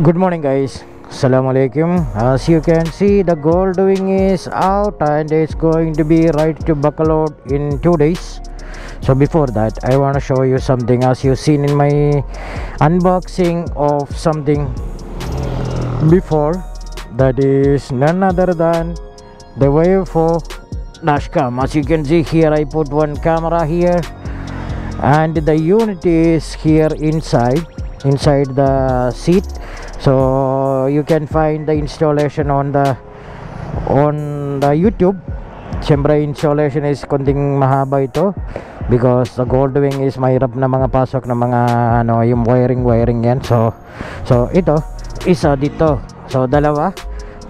Good morning guys, Assalamualaikum. As you can see, the gold wing is out and it's going to be ready to buckle out in 2 days. So before that, I want to show you something. As you've seen in my unboxing of something before, that is none other than the Viofo dashcam. As you can see here, I put one camera here and the unit is here inside the seat. So you can find the installation on the YouTube. Siyempre installation is konting mahaba ito because the gold wing is mahirap na mga pasok na mga yung wiring yan. So ito isa dito. So dalawa,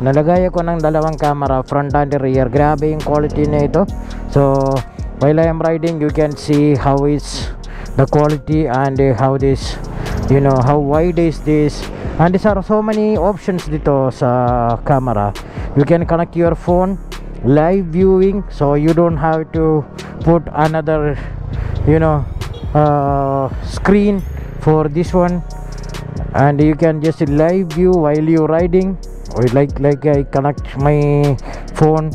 nalagay ako ng dalawang camera, front and rear. Grabe yung quality na ito. So while I am riding, you can see how is the quality and how this, how wide is this. And there are so many options dito sa camera. You can connect your phone, live viewing, so you don't have to put another screen for this one, and you can just live view while you're riding. Or like I connect my phone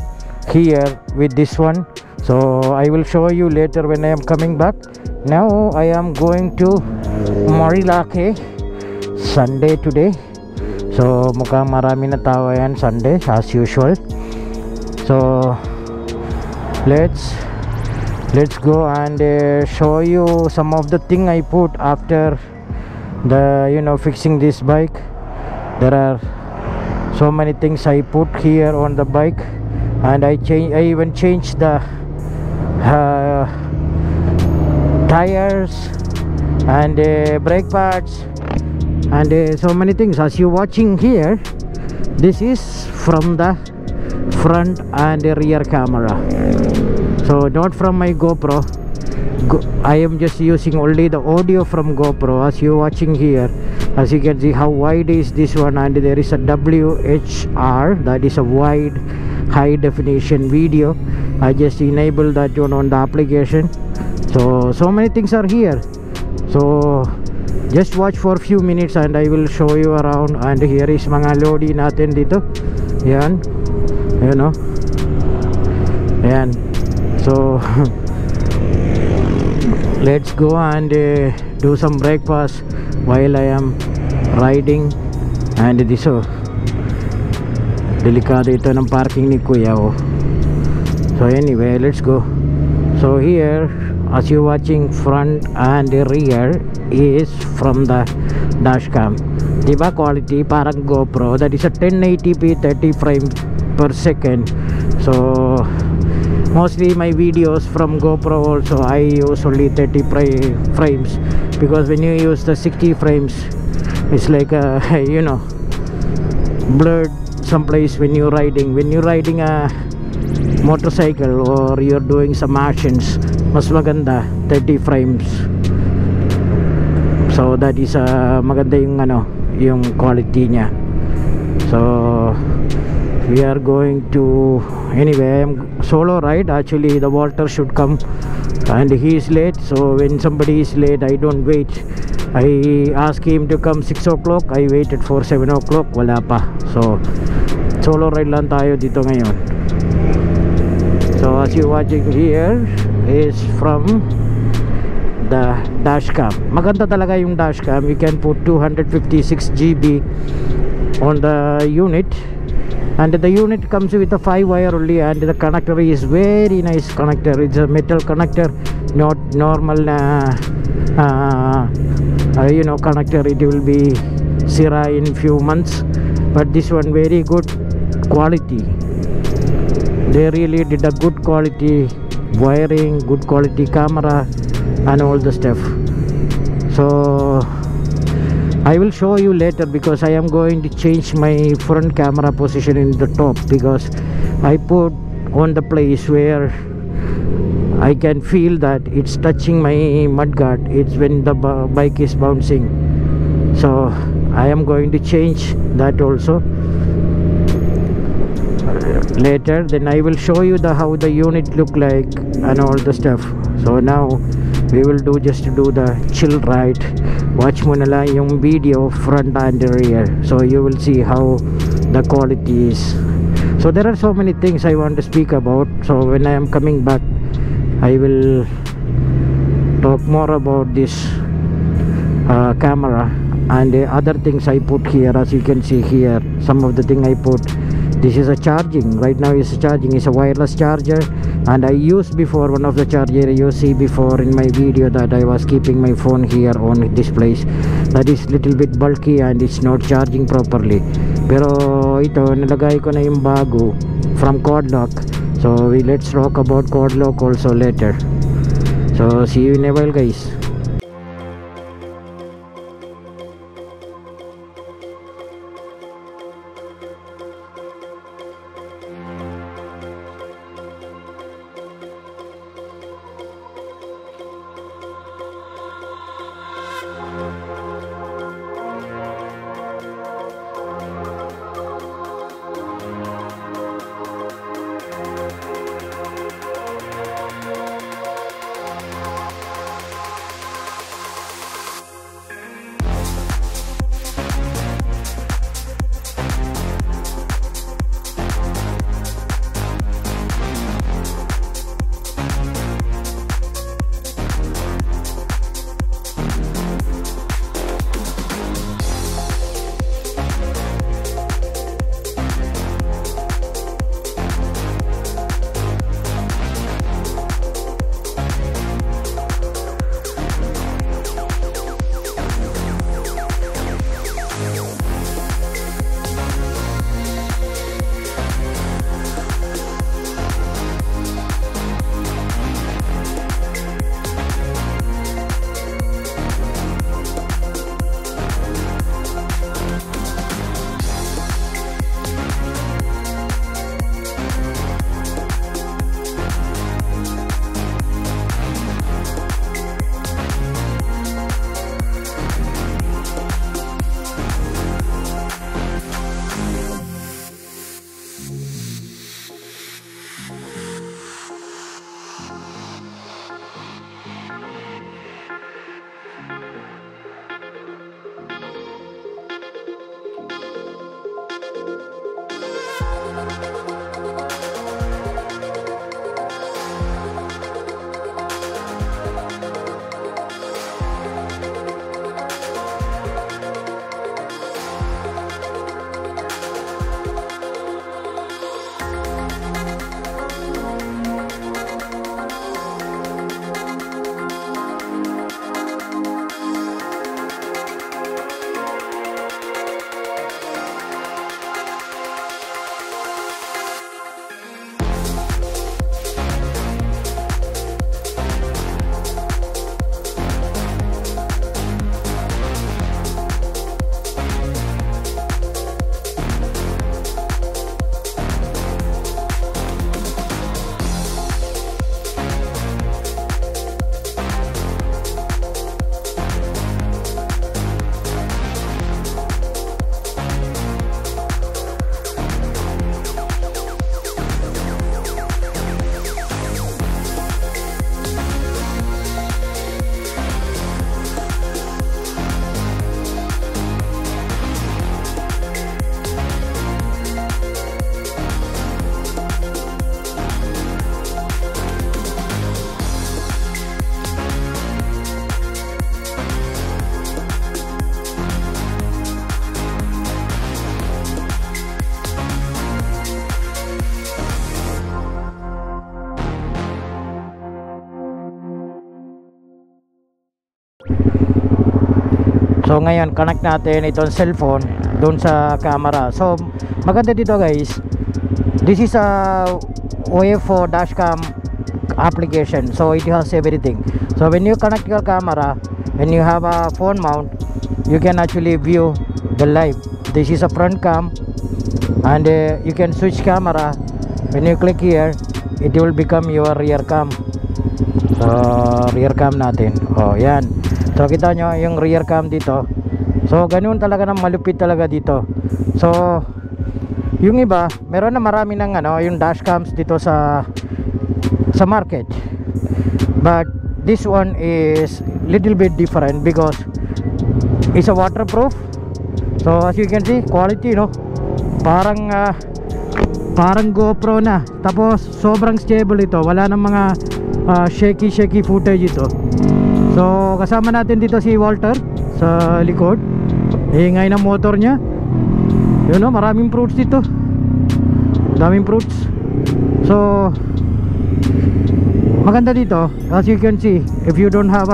here with this one, so I will show you later when I am coming back. Now I am going to Marilake, Sunday today. So mukhang marami na tao yan Sunday as usual. So let's go and show you some of the thing I put after the fixing this bike. There are so many things I put here on the bike, and I even changed the tires and brake pads and so many things. As you watching here, this is from the front and rear camera, so not from my GoPro. I am just using only the audio from GoPro. As you watching here, as you can see how wide is this one, and there is a WHR, that is a wide high definition video. I just enable that one on the application. So many things are here. So just watch for a few minutes and I will show you around. And here is mga lodi natin dito. Yan, yan. So let's go and do some breakfast while I am riding. And this delikado ito ng parking ni Kuya. So anyway, let's go. So here, as you watching, front and rear is from the dashcam. Diba quality parang GoPro. That is a 1080p 30 frames per second. So mostly my videos from GoPro also I use only 30 frames, because when you use the 60 frames, it's like blurred someplace when you're riding a motorcycle or you're doing some actions. Mas maganda 30 frames. So that is maganda yung quality niya. So we are going to, anyway, I'm solo ride. Actually the Walter should come and he is late, so when somebody is late, I don't wait. I ask him to come 6 o'clock, I waited for 7 o'clock, wala pa. So solo ride lang tayo dito ngayon. So as you watching here is from the dashcam. Maganda talaga yung dashcam. You can put 256 GB on the unit, and the unit comes with a 5-wire only, and the connector is very nice connector. It's a metal connector, not normal connector. It will be sira in few months, but this one very good quality. They really did a good quality wiring, good quality camera and all the stuff. So I will show you later, because I am going to change my front camera position in the top, because I put on the place where I can feel that it's touching my mudguard. It's when the bike is bouncing. So I am going to change that also later. Then I will show you how the unit look like and all the stuff. So now we will just do the chill ride. Watch mo na lang yung video front and rear, so you will see how the quality is. So there are so many things I want to speak about, so when I am coming back I will talk more about this camera and the other things I put here. As you can see here, some of the thing I put. This is a charging, right now is charging, is a wireless charger, and I used before one of the charger you see before in my video that I was keeping my phone here on this place. That is little bit bulky and it's not charging properly. Pero ito nilagay ko na yung bago from cord lock. So let's talk about cord lock also later. So see you in a while, guys. So ngayon connect natin itong cellphone doon sa camera. So maganda dito guys, this is a Viofo dashcam application, so it has everything. So when you connect your camera, when you have a phone mount, you can actually view the live. This is a front cam, and you can switch camera. When you click here, it will become your rear cam. So rear cam natin, oh yan. So kita nyo yung rear cam dito. So ganun talaga, ng malupit talaga dito. So yung iba, meron na marami ng yung dash cams dito sa market. But this one is little bit different because it's a waterproof. So as you can see, quality, no, parang GoPro na. Tapos sobrang stable ito, wala nang mga shaky footage ito. So kasama natin dito si Walter sa likod, ingay ng motor niya. Yun, no, maraming fruits dito, daming fruits. So maganda dito, as you can see, if you don't have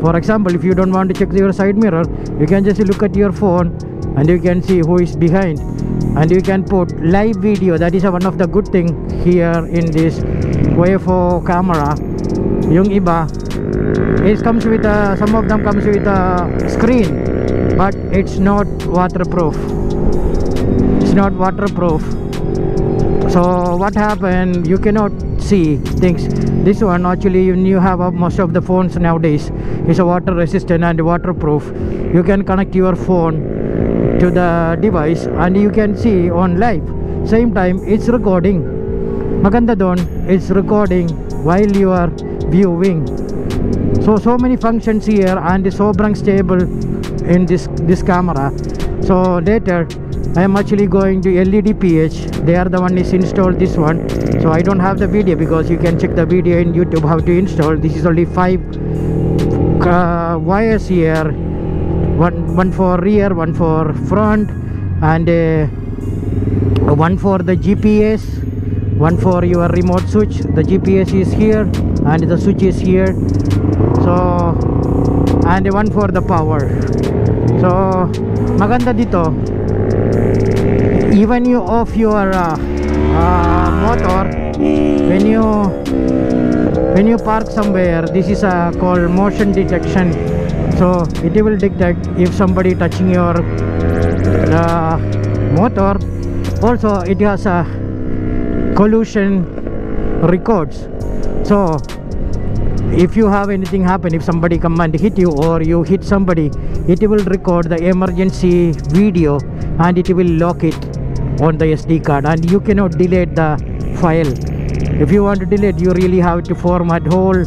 for example, if you don't want to check your side mirror, you can just look at your phone and you can see who is behind, and you can put live video. That is one of the good thing here in this Viofo camera. Yung iba, it comes with some of them comes with a screen, but it's not waterproof. It's not waterproof. So what happened, you cannot see things. This one actually, when you have most of the phones nowadays is a water resistant and waterproof. You can connect your phone to the device and you can see on live. Same time it's recording. Maganda don, it's recording while you are viewing. So many functions here, and sobrang stable in this camera. So later I am actually going to LEDPH. They are the one is installed this one. So I don't have the video because you can check the video in YouTube how to install. This is only 5 wires here. One for rear, one for front, and one for the GPS, one for your remote switch. The GPS is here and the switch is here. So, and one for the power. So maganda dito, even you off your motor, when you park somewhere, this is called motion detection. So it will detect if somebody touching your motor. Also it has a collision records. So if you have anything happen, if somebody come and hit you or you hit somebody, it will record the emergency video and it will lock it on the SD card, and you cannot delete the file. If you want to delete, you really have to format whole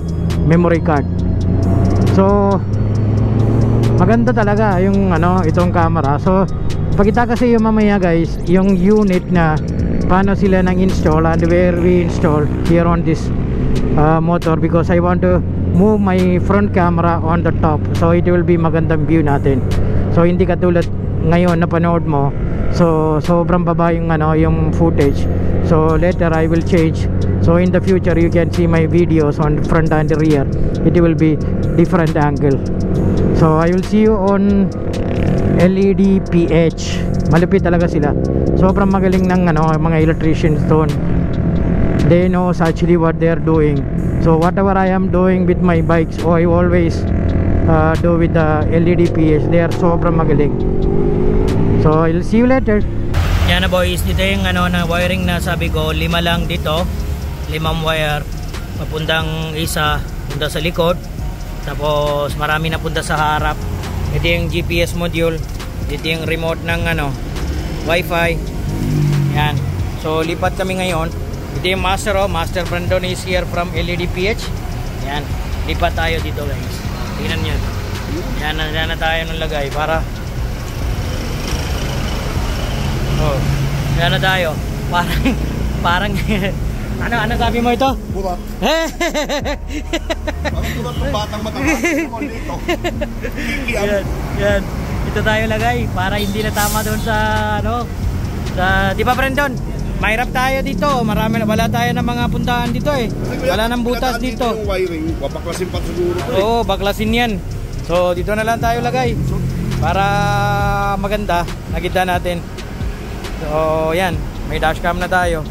memory card. So maganda talaga yung itong camera. So pakita kasi yung mamaya guys yung unit na paano sila nang install and where we install here on this motor, because I want to move my front camera on the top, so it will be magandang view natin. So hindi katulad ngayon na panood mo, so sobrang baba yung yung footage. So later I will change, so in the future you can see my videos on front and rear. It will be different angle. So I will see you on LEDPH. Malupit talaga sila, sobrang magaling ng mga electricians doon. They know actually what they are doing. So whatever I am doing with my bikes, I always do with the LEDPH. They are sobrang magaling. So I'll see you later. Yan na boys, dito yung na wiring na sabi ko, 5 lang dito, 5 wire, papuntang isa punta sa likod, tapos marami na punta sa harap. Ito yung GPS module, ito yung remote ng Wi-Fi. Yan, so lipat kami ngayon. Ito yung master, Master Brandon is here from LEDPH. Yan, lipat tayo dito guys. Tingnan nyo, yan na tayo ng lagay para yan na tayo. Parang ano sabi mo ito? Burat. Parang burat ng batang mataas. Yan. Ito tayo lagay para hindi na tama doon sa di ba Brandon? Mahirap tayo dito. Wala tayo ng mga puntahan dito eh. Wala nang butas dito. Yung wiring, baklasin pa siguro. Oo, baklasin yan. So dito na lang tayo lagay para maganda. Nakita natin. So yan, may dashcam na tayo.